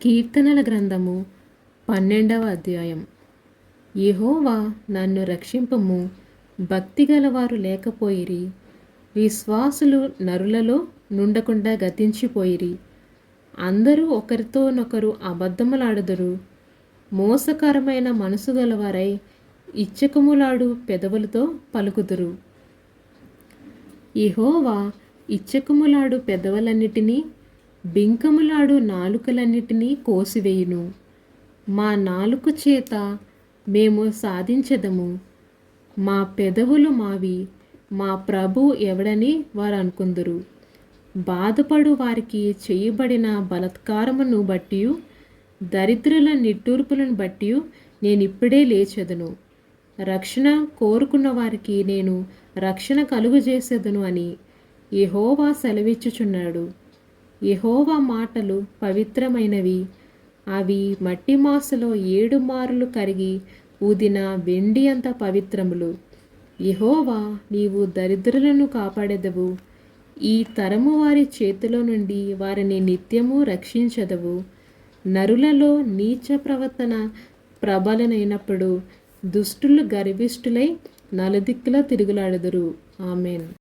కీర్తనల గ్రంథము 12వ అధ్యాయం. యెహోవా నన్ను రక్షింపుము, భక్తిగలవారు లేకపోయిరి, విశ్వాసులు నరులలో నుండకుండా గతించిపోయిరి. అందరూ ఒకరితోనొకరు అబద్ధములాడుదురు, మోసకరమైన మనసు గలవారై ఇచ్చకములాడు పెదవులతో పలుకుదురు. యెహోవా ఇచ్చకములాడు పెదవులన్నిటినీ, బింకములాడు నాలుకలన్నిటినీ కోసివేయును. మా నాలుక చేత మేము సాధించెదము, మా పెదవులు మావి, మా ప్రభువు ఎవడని వారు అనుకుందురు. బాధపడు వారికి చేయబడిన బలాత్కారమును బట్టి, దరిద్రుల నిట్టూర్పులను బట్టి నేనిప్పుడే లేచెదను. రక్షణ కోరుకున్న వారికి నేను రక్షణ కలుగజేసేదను అని యెహోవా సెలవిచ్చుచున్నాడు. యెహోవా మాటలు పవిత్రమైనవి, అవి మట్టి మాసులో 7 మారులు కరిగి ఊదిన వెండి అంత పవిత్రములు. యెహోవా, నీవు దరిద్రులను కాపాడెదవు, ఈ తరము వారి చేతిలో నుండి వారిని నిత్యము రక్షించెదవు. నరులలో నీచ ప్రవర్తన ప్రబలనైనప్పుడు దుష్టులు గర్విష్ఠులై నలుదిక్కులా తిరుగులాడుదురు. ఆమేన్.